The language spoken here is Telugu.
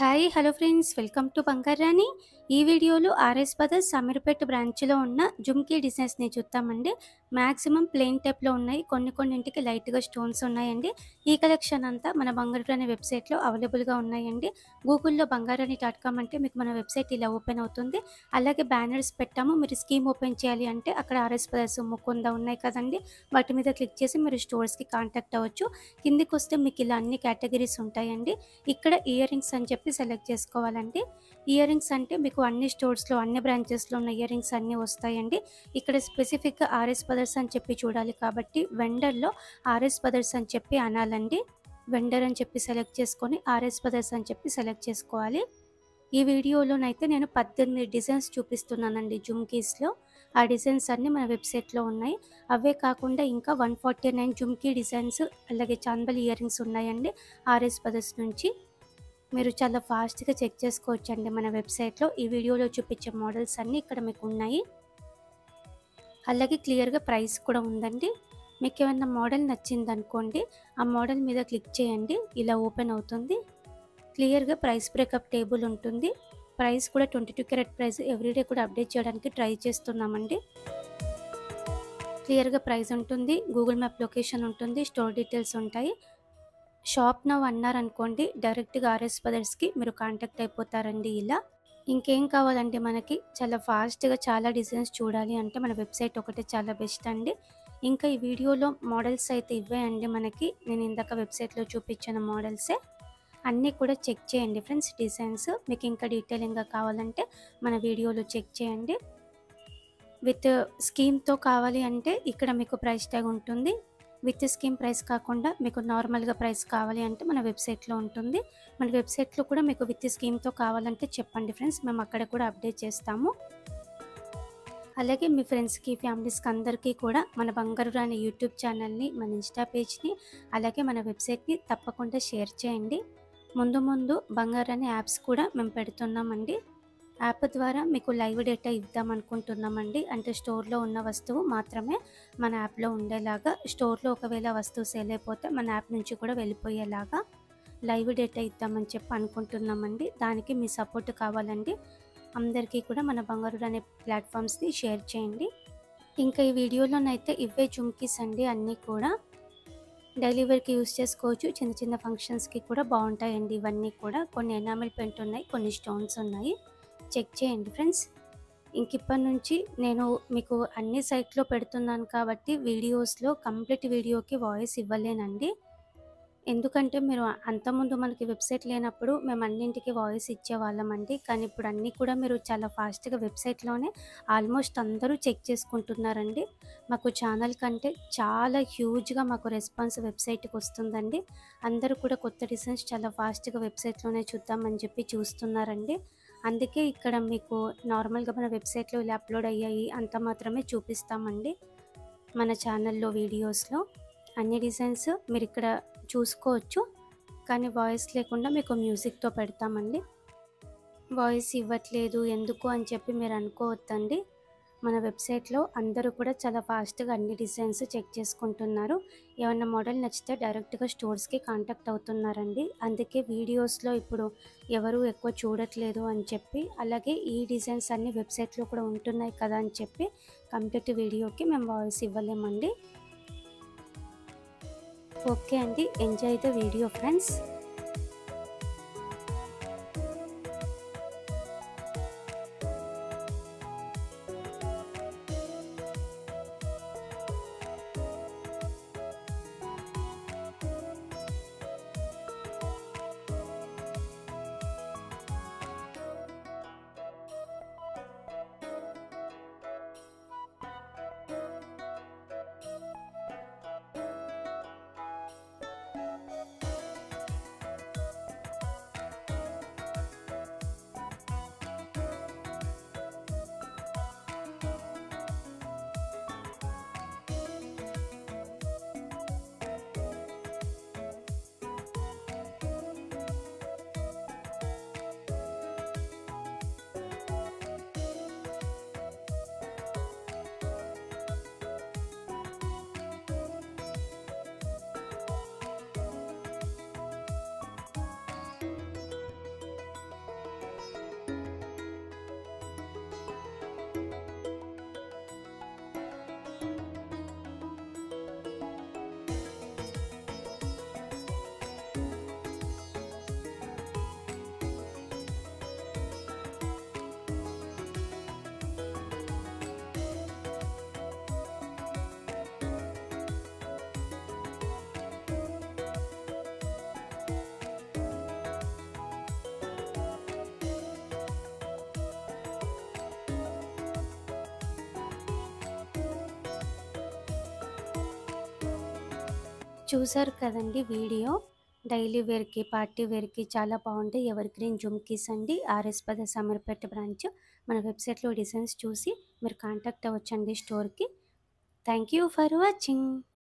Hi hello friends, welcome to Bangarani. ఈ వీడియోలో ఆర్ఎస్ బ్రదర్స్ అమీర్పేట బ్రాంచ్లో ఉన్న జుమ్కీ డిజైన్స్ని చూద్దామండి. మ్యాక్సిమం ప్లెయిన్ టైప్లో ఉన్నాయి, కొన్నింటికి లైట్గా స్టోన్స్ ఉన్నాయండి. ఈ కలెక్షన్ అంతా మన బంగారాణి వెబ్సైట్లో అవైలబుల్గా ఉన్నాయండి. గూగుల్లో బంగారాణి.com అంటే మీకు మన వెబ్సైట్ ఇలా ఓపెన్ అవుతుంది. అలాగే బ్యానర్స్ పెట్టాము, మీరు స్కీమ్ ఓపెన్ చేయాలి అంటే అక్కడ ఆర్ఎస్ బ్రదర్స్, ముకుంద ఉన్నాయి కదండి, వాటి మీద క్లిక్ చేసి మీరు స్టోర్స్కి కాంటాక్ట్ అవ్వచ్చు. కిందికి వస్తే మీకు ఇలా అన్ని కేటగిరీస్ ఉంటాయండి. ఇక్కడ ఇయర్ రింగ్స్ అని చెప్పి సెలెక్ట్ చేసుకోవాలండి. ఇయర్ రింగ్స్ అంటే మీకు అన్ని స్టోర్స్లో, అన్ని బ్రాంచెస్లో ఉన్న ఇయర్ రింగ్స్ అన్నీ వస్తాయండి. ఇక్కడ స్పెసిఫిక్గా ఆర్ఎస్ బ్రదర్స్ అని చెప్పి చూడాలి కాబట్టి వెండర్లో ఆర్ఎస్ బ్రదర్స్ అని చెప్పి అనాలండి. వెండర్ అని చెప్పి సెలెక్ట్ చేసుకొని ఆర్ఎస్ బ్రదర్స్ అని చెప్పి సెలెక్ట్ చేసుకోవాలి. ఈ వీడియోలోనైతే నేను 18 డిజైన్స్ చూపిస్తున్నానండి జుమ్కీస్లో. ఆ డిజైన్స్ అన్నీ మన వెబ్సైట్లో ఉన్నాయి. అవే కాకుండా ఇంకా 149 జుమ్కీ డిజైన్స్, అలాగే చాంబల్ ఇయర్ రింగ్స్ ఉన్నాయండి ఆర్ఎస్ బ్రదర్స్ నుంచి. మీరు చాలా ఫాస్ట్గా చెక్ చేసుకోవచ్చండి మన వెబ్సైట్లో. ఈ వీడియోలో చూపించే మోడల్స్ అన్నీ ఇక్కడ మీకు ఉన్నాయి. అలాగే క్లియర్గా ప్రైస్ కూడా ఉందండి. మీకు ఏమైనా మోడల్ నచ్చిందనుకోండి, ఆ మోడల్ మీద క్లిక్ చేయండి, ఇలా ఓపెన్ అవుతుంది. క్లియర్గా ప్రైస్ బ్రేకప్ టేబుల్ ఉంటుంది. ప్రైస్ కూడా 22 క్యారెట్ ప్రైస్ ఎవ్రీడే కూడా అప్డేట్ చేయడానికి ట్రై చేస్తున్నామండి. క్లియర్గా ప్రైస్ ఉంటుంది, గూగుల్ మ్యాప్ లొకేషన్ ఉంటుంది, స్టోర్ డీటెయిల్స్ ఉంటాయి. షాప్ నౌ అన్నారనుకోండి, డైరెక్ట్గా ఆర్ఎస్ బ్రదర్స్కి మీరు కాంటాక్ట్ అయిపోతారండి. ఇలా ఇంకేం కావాలంటే మనకి చాలా ఫాస్ట్గా చాలా డిజైన్స్ చూడాలి అంటే మన వెబ్సైట్ ఒకటే చాలా బెస్ట్ అండి. ఇంకా ఈ వీడియోలో మోడల్స్ అయితే ఇవే అండి. మనకి నేను ఇందాక వెబ్సైట్లో చూపించిన మోడల్సే అన్నీ కూడా చెక్ చేయండి ఫ్రెండ్స్. డిజైన్స్ మీకు ఇంకా డీటెయిలింగ్గా కావాలంటే మన వీడియోలో చెక్ చేయండి. విత్ స్కీమ్తో కావాలి అంటే ఇక్కడ మీకు ప్రైస్ ట్యాగ్ ఉంటుంది. విత్ స్కీమ్ ప్రైస్ కాకుండా మీకు నార్మల్గా ప్రైస్ కావాలి అంటే మన వెబ్సైట్లో ఉంటుంది. మన వెబ్సైట్లో కూడా మీకు విత్ స్కీమ్తో కావాలంటే చెప్పండి ఫ్రెండ్స్, మేము అక్కడ కూడా అప్డేట్ చేస్తాము. అలాగే మీ ఫ్రెండ్స్కి, ఫ్యామిలీస్కి అందరికీ కూడా మన బంగారు రాణి యూట్యూబ్ ఛానల్ని, మన ఇన్స్టా పేజ్ని, అలాగే మన వెబ్సైట్ని తప్పకుండా షేర్ చేయండి. ముందు బంగారు రాణి యాప్స్ కూడా మేము పెడుతున్నామండి. యాప్ ద్వారా మీకు లైవ్ డేటా ఇద్దామనుకుంటున్నామండి. అంటే స్టోర్లో ఉన్న వస్తువు మాత్రమే మన యాప్లో ఉండేలాగా, స్టోర్లో ఒకవేళ వస్తువు సేల్ అయిపోతే మన యాప్ నుంచి కూడా వెళ్ళిపోయేలాగా లైవ్ డేటా ఇద్దామని చెప్పి అనుకుంటున్నామండి. దానికి మీ సపోర్ట్ కావాలండి. అందరికీ కూడా మన బంగారు అనే ప్లాట్ఫామ్స్ని షేర్ చేయండి. ఇంకా ఈ వీడియోలోనైతే ఇవే జుమ్కీస్ అండి, అన్నీ కూడా డైలీ వేర్కి యూస్ చేసుకోవచ్చు. చిన్న ఫంక్షన్స్కి కూడా బాగుంటాయండి ఇవన్నీ కూడా. కొన్ని ఎనామిల్ పెయింట్ ఉన్నాయి, కొన్ని స్టోన్స్ ఉన్నాయి. చెక్ చేయండి ఫ్రెండ్స్. ఇంక ఇప్పటి నుంచి నేను మీకు అన్ని సైట్లో పెడుతున్నాను కాబట్టి వీడియోస్లో కంప్లీట్ వీడియోకి వాయిస్ ఇవ్వలేనండి. ఎందుకంటే మీరు అంతకుముందు మనకి వెబ్సైట్ లేనప్పుడు మేము అన్నింటికి వాయిస్ ఇచ్చేవాళ్ళమండి. కానీ ఇప్పుడు అన్నీ కూడా మీరు చాలా ఫాస్ట్గా వెబ్సైట్లోనే ఆల్మోస్ట్ అందరూ చెక్ చేసుకుంటున్నారండి. మాకు ఛానల్ కంటే చాలా హ్యూజ్గా మాకు రెస్పాన్స్ వెబ్సైట్కి వస్తుందండి. అందరూ కూడా కొత్త డిజైన్స్ చాలా ఫాస్ట్గా వెబ్సైట్లోనే చూద్దామని చెప్పి చూస్తున్నారండి. అందుకే ఇక్కడ మీకు నార్మల్గా మన వెబ్సైట్లో ఇలా అప్లోడ్ అయ్యాయి అంత మాత్రమే చూపిస్తామండి. మన ఛానల్లో వీడియోస్లో అన్ని డిజైన్స్ మీరు ఇక్కడ చూసుకోవచ్చు, కానీ వాయిస్ లేకుండా మీకు మ్యూజిక్తో పెడతామండి. వాయిస్ ఇవ్వట్లేదు ఎందుకు అని చెప్పి మీరు అనుకోవద్దండి. మన వెబ్సైట్లో అందరూ కూడా చాలా ఫాస్ట్గా అన్ని డిజైన్స్ చెక్ చేసుకుంటున్నారు. ఏమన్నా మోడల్ నచ్చితే డైరెక్ట్గా స్టోర్స్కి కాంటాక్ట్ అవుతున్నారండి. అందుకే వీడియోస్లో ఇప్పుడు ఎవరు ఎక్కువ చూడట్లేదు అని చెప్పి, అలాగే ఈ డిజైన్స్ అన్ని వెబ్సైట్లో కూడా ఉంటున్నాయి కదా అని చెప్పి కంప్లీట్ వీడియోకి మేము వాయిస్ ఇవ్వలేమండి. ఓకే అండి, ఎంజాయ్ ద వీడియో ఫ్రెండ్స్. చూసారు కదండీ వీడియో. డైలీ వేర్‌కి, పార్టీ వేర్‌కి చాలా బావుంటాయి. ఎవర్ గ్రీన్ జుమ్కీస్ అండి. RS brothers Ameerpet branch. మన వెబ్‌సైట్‌లో డిజైన్స్ చూసి మీరు కాంటాక్ట్ అవ్వచ్చండి స్టోర్‌కి. Thank you for watching.